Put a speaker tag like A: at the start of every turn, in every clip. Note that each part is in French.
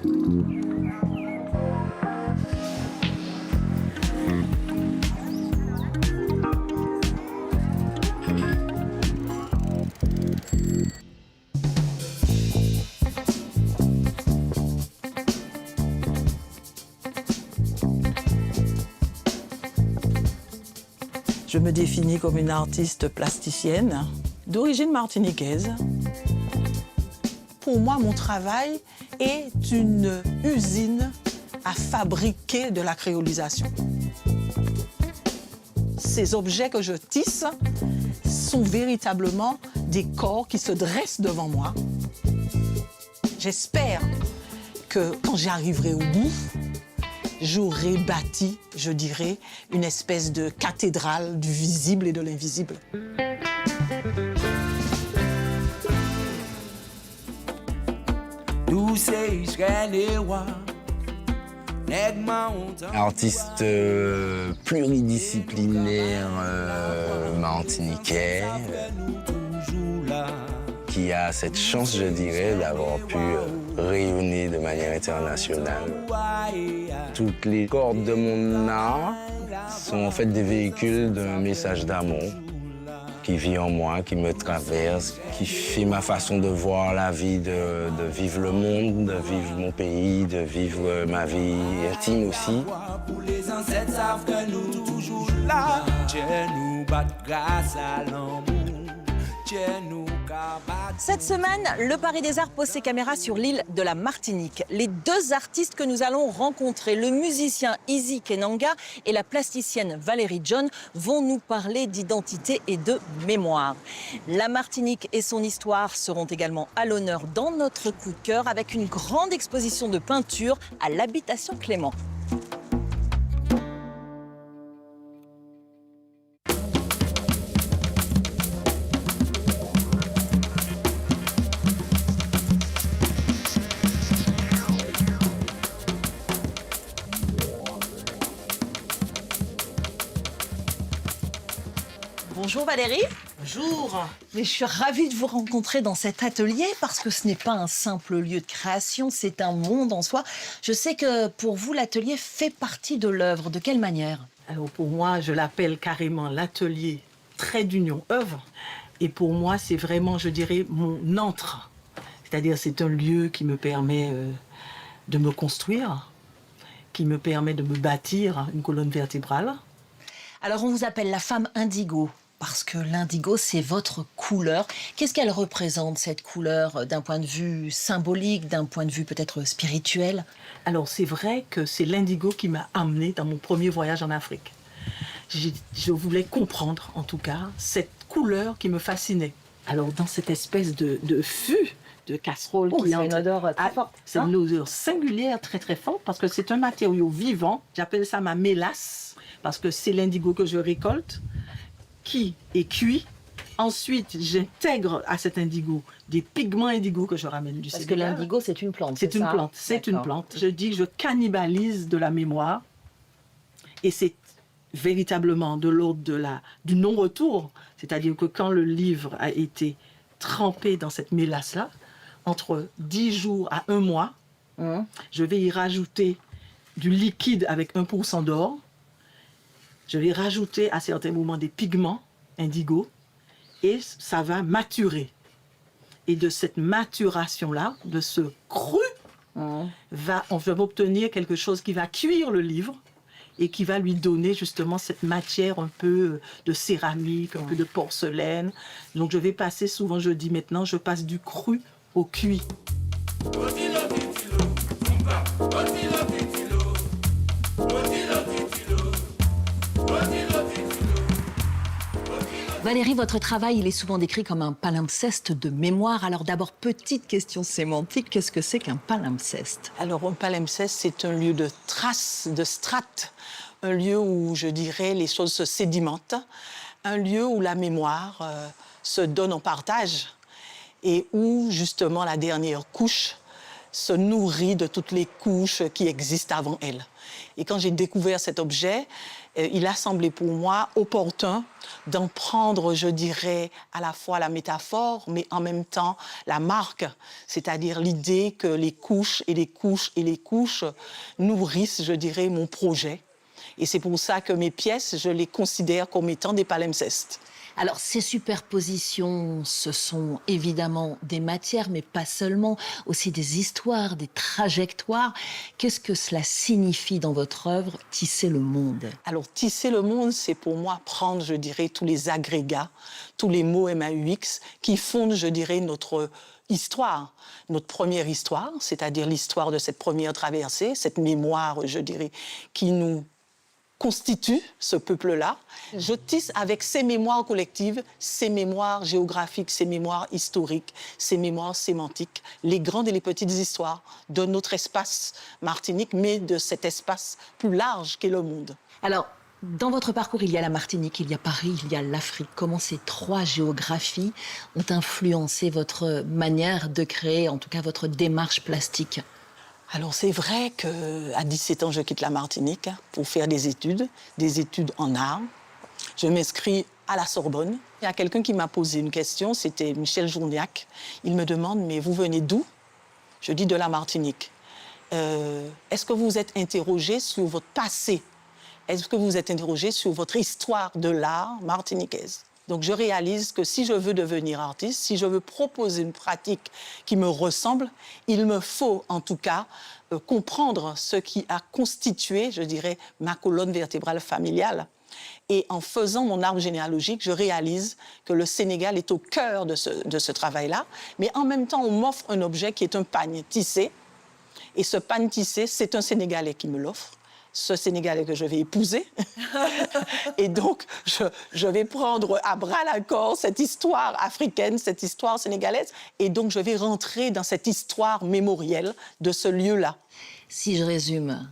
A: Je me définis comme une artiste plasticienne d'origine martiniquaise. Pour moi, mon travail est une usine à fabriquer de la créolisation. Ces objets que je tisse sont véritablement des corps qui se dressent devant moi. J'espère que quand j'arriverai au bout, j'aurai bâti, je dirais, une espèce de cathédrale du visible et de l'invisible.
B: Artiste pluridisciplinaire martiniquais qui a cette chance, je dirais, d'avoir pu rayonner de manière internationale. Toutes les cordes de mon art sont en fait des véhicules d'un message d'amour qui vit en moi, qui me traverse, qui fait ma façon de voir la vie, de vivre le monde, de vivre mon pays, de vivre ma vie intime aussi.
C: Les ancêtres savent que nous toujours là. Dieu nous bat grâce à l'amour.
D: Cette semaine, le Paris des Arts pose ses caméras sur l'île de la Martinique. Les deux artistes que nous allons rencontrer, le musicien Izzy Kenanga et la plasticienne Valérie John, vont nous parler d'identité et de mémoire. La Martinique et son histoire seront également à l'honneur dans notre coup de cœur avec une grande exposition de peinture à l'habitation Clément. Bonjour Valérie.
A: Bonjour.
D: Mais je suis ravie de vous rencontrer dans cet atelier parce que ce n'est pas un simple lieu de création, c'est un monde en soi. Je sais que pour vous, l'atelier fait partie de l'œuvre. De quelle manière?
A: Alors pour moi, je l'appelle carrément l'atelier trait d'union œuvre. Et pour moi, c'est vraiment, je dirais, mon antre. C'est-à-dire, c'est un lieu qui me permet de me construire, qui me permet de me bâtir une colonne vertébrale.
D: Alors on vous appelle la femme indigo. Parce que l'indigo, c'est votre couleur. Qu'est-ce qu'elle représente, cette couleur, d'un point de vue symbolique, d'un point de vue peut-être spirituel?
A: Alors, c'est vrai que c'est l'indigo qui m'a amenée dans mon premier voyage en Afrique. Je voulais comprendre, en tout cas, cette couleur qui me fascinait. Alors, dans cette espèce de fût, de casserole qui
D: c'est une odeur très forte.
A: C'est une odeur singulière, très très forte, parce que c'est un matériau vivant. J'appelle ça ma mélasse, parce que c'est l'indigo que je récolte, qui est cuit. Ensuite, j'intègre à cet indigo des pigments indigo que je ramène du Sénégal.
D: Parce que l'indigo, c'est une plante,
A: c'est une plante, c'est une plante. Je dis que je cannibalise de la mémoire. Et c'est véritablement de l'ordre du non-retour. C'est-à-dire que quand le livre a été trempé dans cette mélasse-là, entre 10 jours à 1 mois, je vais y rajouter du liquide avec 1% d'or. Je vais rajouter à certains moments des pigments indigo et ça va maturer. Et de cette maturation-là, de ce cru, on va obtenir quelque chose qui va cuire le livre et qui va lui donner justement cette matière un peu de céramique, un peu de porcelaine. Donc je vais passer, souvent je dis maintenant, je passe du cru au cuit.
D: Valérie, votre travail, il est souvent décrit comme un palimpseste de mémoire. Alors d'abord, petite question sémantique, qu'est-ce que c'est qu'un palimpseste?
A: Alors, un palimpseste, c'est un lieu de traces, de strates, un lieu où, je dirais, les choses se sédimentent, un lieu où la mémoire se donne en partage et où, justement, la dernière couche
E: se nourrit de toutes les couches qui existent avant elle. Et quand j'ai découvert cet objet, il a semblé pour moi opportun d'en prendre, je dirais, à la fois la métaphore, mais en même temps la marque, c'est-à-dire l'idée que les couches et les couches et les couches nourrissent, je dirais, mon projet. Et c'est pour ça que mes pièces, je les considère comme étant des palimpsestes.
D: Alors, ces superpositions, ce sont évidemment des matières, mais pas seulement, aussi des histoires, des trajectoires. Qu'est-ce que cela signifie dans votre œuvre, Tisser le monde?
E: Alors, tisser le monde, c'est pour moi prendre, je dirais, tous les agrégats, tous les mots MAUX qui fondent, je dirais, notre histoire, notre première histoire, c'est-à-dire l'histoire de cette première traversée, cette mémoire, je dirais, qui nous constitue ce peuple-là. Je tisse avec ces mémoires collectives, ces mémoires géographiques, ces mémoires historiques, ces mémoires sémantiques, les grandes et les petites histoires de notre espace Martinique, mais de cet espace plus large qu'est le monde.
D: Alors, dans votre parcours, il y a la Martinique, il y a Paris, il y a l'Afrique. Comment ces trois géographies ont influencé votre manière de créer, en tout cas votre démarche plastique?
E: Alors, c'est vrai qu'à 17 ans, je quitte la Martinique pour faire des études en art. Je m'inscris à la Sorbonne. Il y a quelqu'un qui m'a posé une question, c'était Michel Journiac. Il me demande, mais vous venez d'où? Je dis de la Martinique. Est-ce que vous êtes interrogé sur votre passé? Est-ce que vous êtes interrogé sur votre histoire de l'art martiniquaise? Donc, je réalise que si je veux devenir artiste, si je veux proposer une pratique qui me ressemble, il me faut en tout cas comprendre ce qui a constitué, je dirais, ma colonne vertébrale familiale. Et en faisant mon arbre généalogique, je réalise que le Sénégal est au cœur de ce travail-là. Mais en même temps, on m'offre un objet qui est un pagne tissé. Et ce pagne tissé, c'est un Sénégalais qui me l'offre. Ce Sénégalais que je vais épouser. Et donc, je vais prendre à bras-le-corps cette histoire africaine, cette histoire sénégalaise. Et donc, je vais rentrer dans cette histoire mémorielle de ce lieu-là.
D: Si je résume,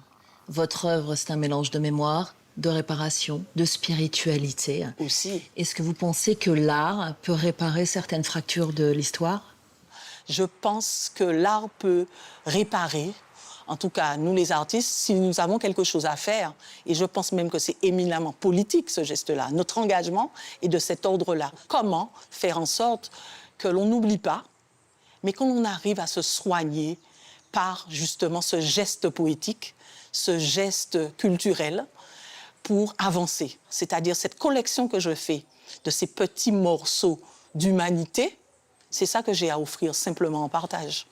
D: votre œuvre, c'est un mélange de mémoire, de réparation, de spiritualité.
E: Aussi.
D: Est-ce que vous pensez que l'art peut réparer certaines fractures de l'histoire?
E: Je pense que l'art peut réparer. En tout cas, nous les artistes, si nous avons quelque chose à faire, et je pense même que c'est éminemment politique ce geste-là, notre engagement est de cet ordre-là. Comment faire en sorte que l'on n'oublie pas, mais qu'on arrive à se soigner par justement ce geste poétique, ce geste culturel pour avancer. C'est-à-dire cette collection que je fais de ces petits morceaux d'humanité, c'est ça que j'ai à offrir simplement en partage.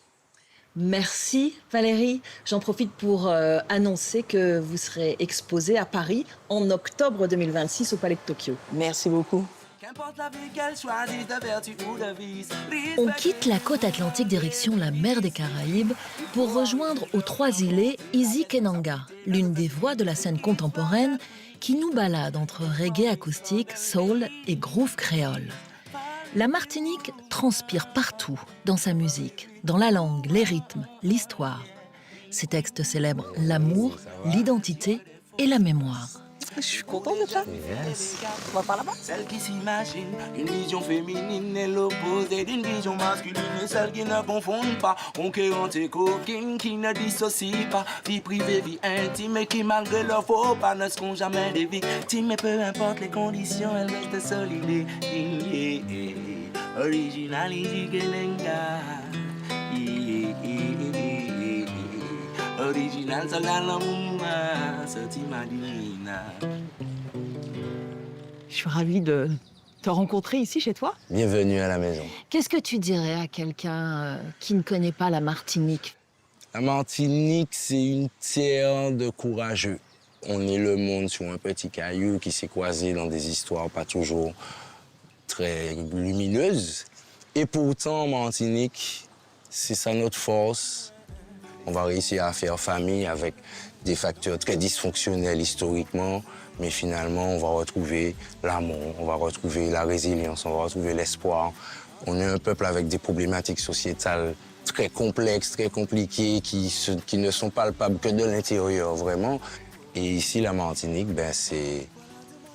D: Merci Valérie. J'en profite pour annoncer que vous serez exposée à Paris en octobre 2026 au Palais de Tokyo.
E: Merci beaucoup.
F: On quitte la côte atlantique direction la mer des Caraïbes pour rejoindre aux Trois-Îlets Izzy Kenanga, l'une des voix de la scène contemporaine qui nous balade entre reggae acoustique, soul et groove créole. La Martinique transpire partout dans sa musique, dans la langue, les rythmes, l'histoire. Ses textes célèbrent l'amour, l'identité et la mémoire.
E: Je suis contente de ça.
B: Yes.
E: On va par là-bas.
C: Celle qui s'imagine une vision féminine est l'opposé d'une vision masculine. Et celle qui ne confond pas, on tes coquines qui ne dissocie pas. Vie privée, vie intime et qui malgré leur faux pas ne seront jamais des victimes. Mais peu importe les conditions, elles restent solides et dignes. Original Izzy Kenanga. Original Salalama, Soti Madina.
D: Je suis ravie de te rencontrer ici chez toi.
B: Bienvenue à la maison.
F: Qu'est-ce que tu dirais à quelqu'un qui ne connaît pas la Martinique?
B: La Martinique, c'est une terre de courageux. On est le monde sur un petit caillou qui s'est croisé dans des histoires pas toujours très lumineuses. Et pourtant, Martinique, c'est ça notre force. On va réussir à faire famille avec des facteurs très dysfonctionnels historiquement, mais finalement, on va retrouver l'amour, on va retrouver la résilience, on va retrouver l'espoir. On est un peuple avec des problématiques sociétales très complexes, très compliquées, qui ne sont palpables que de l'intérieur, vraiment. Et ici, la Martinique, ben, c'est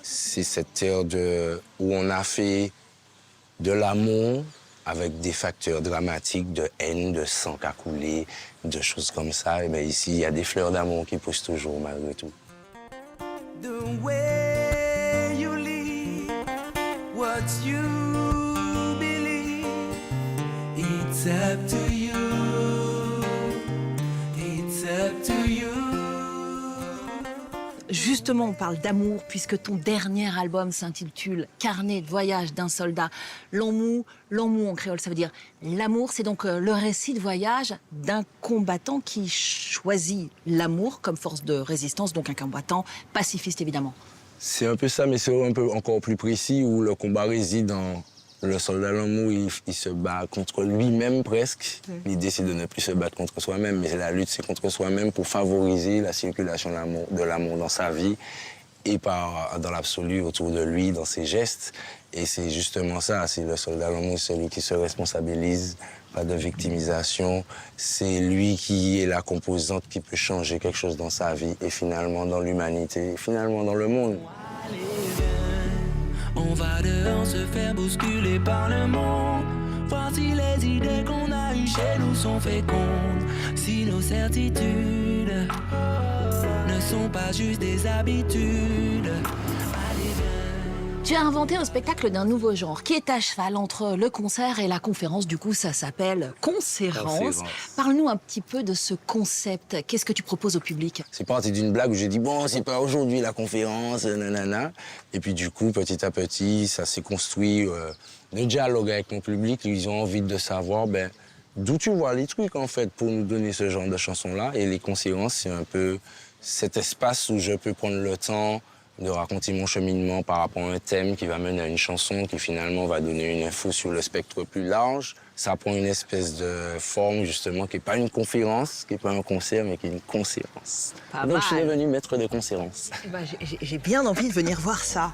B: cette terre où on a fait de l'amour avec des facteurs dramatiques de haine, de sang qui a coulé, de choses comme ça. Et bien ici, il y a des fleurs d'amour qui poussent toujours malgré tout.
C: The way you live, what you believe, it's up to you. It's up to you.
D: Justement, on parle d'amour puisque ton dernier album s'intitule Carnet de voyage d'un soldat. L'amour en créole, ça veut dire l'amour. C'est donc le récit de voyage d'un combattant qui choisit l'amour comme force de résistance, donc un combattant pacifiste évidemment.
B: C'est un peu ça, mais c'est un peu encore plus précis où le combat réside dans le soldat l'amour, il se bat contre lui-même presque. L'idée, c'est de ne plus se battre contre soi-même, mais la lutte, c'est contre soi-même pour favoriser la circulation de l'amour dans sa vie et dans l'absolu autour de lui, dans ses gestes. Et c'est justement ça, c'est le soldat l'amour, celui qui se responsabilise, pas de victimisation. C'est lui qui est la composante qui peut changer quelque chose dans sa vie et finalement dans l'humanité, et finalement dans le monde.
C: On va dehors se faire bousculer par le monde. Voir si les idées qu'on a eues chez nous sont fécondes. Si nos certitudes ne sont pas juste des habitudes.
D: Tu as inventé un spectacle d'un nouveau genre qui est à cheval entre le concert et la conférence. Du coup, ça s'appelle Concérence. Parle-nous un petit peu de ce concept. Qu'est-ce que tu proposes au public?
B: C'est parti d'une blague où j'ai dit, bon, c'est pas aujourd'hui la conférence, nanana. Et puis du coup, petit à petit, ça s'est construit. Le dialogue avec mon public, ils ont envie de savoir d'où tu vois les trucs, en fait, pour nous donner ce genre de chansons-là. Et les conférences, c'est un peu cet espace où je peux prendre le temps de raconter mon cheminement par rapport à un thème qui va mener à une chanson qui finalement va donner une info sur le spectre plus large. Ça prend une espèce de forme justement qui n'est pas une conférence, qui n'est pas un concert, mais qui est une concérence. Donc je suis devenu maître de concérence.
D: J'ai bien envie de venir voir ça.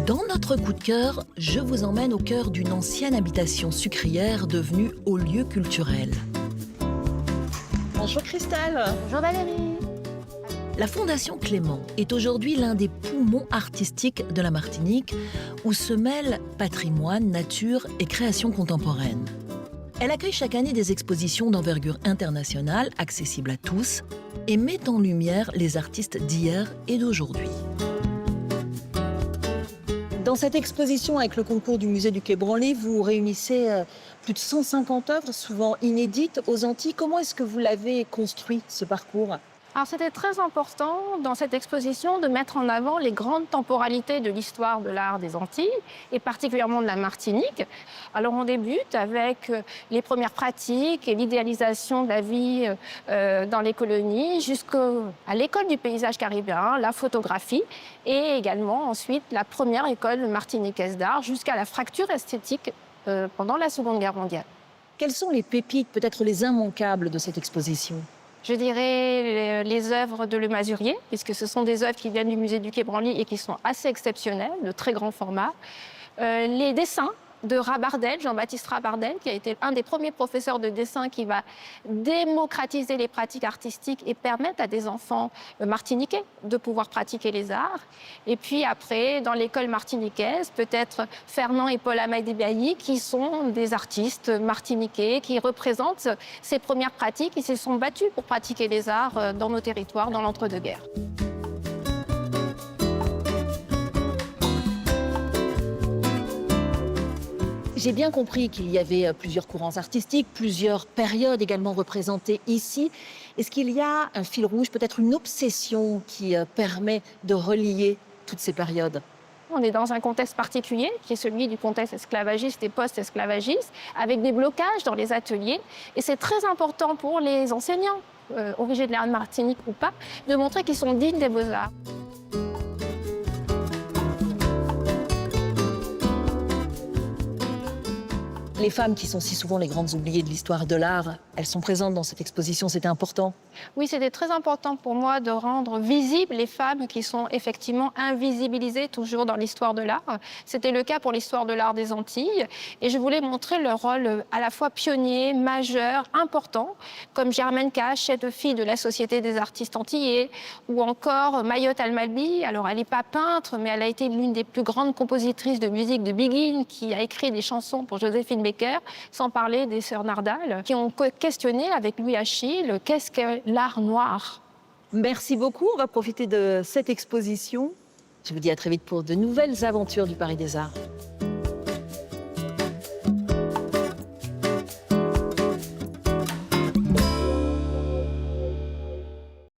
F: Dans notre coup de cœur, je vous emmène au cœur d'une ancienne habitation sucrière devenue haut lieu culturel.
D: Bonjour Christelle.
G: Bonjour Valérie.
F: La Fondation Clément est aujourd'hui l'un des poumons artistiques de la Martinique où se mêlent patrimoine, nature et création contemporaine. Elle accueille chaque année des expositions d'envergure internationale, accessibles à tous, et met en lumière les artistes d'hier et d'aujourd'hui.
D: Dans cette exposition avec le concours du musée du Quai Branly, vous réunissez plus de 150 œuvres, souvent inédites, aux Antilles. Comment est-ce que vous l'avez construit, ce parcours ?
G: Alors c'était très important dans cette exposition de mettre en avant les grandes temporalités de l'histoire de l'art des Antilles et particulièrement de la Martinique. Alors on débute avec les premières pratiques et l'idéalisation de la vie dans les colonies jusqu'à l'école du paysage caribéen, la photographie et également ensuite la première école martiniquaise d'art jusqu'à la fracture esthétique pendant la Seconde Guerre mondiale.
D: Quelles sont les pépites, peut-être les immanquables de cette exposition ?
G: Je dirais les œuvres de Le Masurier, puisque ce sont des œuvres qui viennent du musée du Quai Branly et qui sont assez exceptionnelles, de très grand format. Les dessins de Rabardel, Jean-Baptiste Rabardel, qui a été un des premiers professeurs de dessin qui va démocratiser les pratiques artistiques et permettre à des enfants martiniquais de pouvoir pratiquer les arts. Et puis après, dans l'école martiniquaise, peut-être Fernand et Paul Amadé-Bailly, qui sont des artistes martiniquais, qui représentent ces premières pratiques et se sont battus pour pratiquer les arts dans nos territoires, dans l'entre-deux-guerres.
D: J'ai bien compris qu'il y avait plusieurs courants artistiques, plusieurs périodes également représentées ici. Est-ce qu'il y a un fil rouge, peut-être une obsession qui permet de relier toutes ces périodes ?
G: On est dans un contexte particulier, qui est celui du contexte esclavagiste et post-esclavagiste, avec des blocages dans les ateliers. Et c'est très important pour les enseignants, originaires de l'art de Martinique ou pas, de montrer qu'ils sont dignes des beaux-arts.
D: Les femmes qui sont si souvent les grandes oubliées de l'histoire de l'art, elles sont présentes dans cette exposition, c'était important.
G: Oui, c'était très important pour moi de rendre visibles les femmes qui sont effectivement invisibilisées toujours dans l'histoire de l'art. C'était le cas pour l'histoire de l'art des Antilles. Et je voulais montrer leur rôle à la fois pionnier, majeur, important, comme Germaine Cache, chef de file de la Société des artistes antillais, ou encore Mayotte Almalbi. Alors, elle n'est pas peintre, mais elle a été l'une des plus grandes compositrices de musique de Begin, qui a écrit des chansons pour Joséphine Baker, sans parler des sœurs Nardal, qui ont questionné avec Louis Achille qu'est-ce que l'art noir.
D: Merci beaucoup, on va profiter de cette exposition. Je vous dis à très vite pour de nouvelles aventures du Paris des Arts.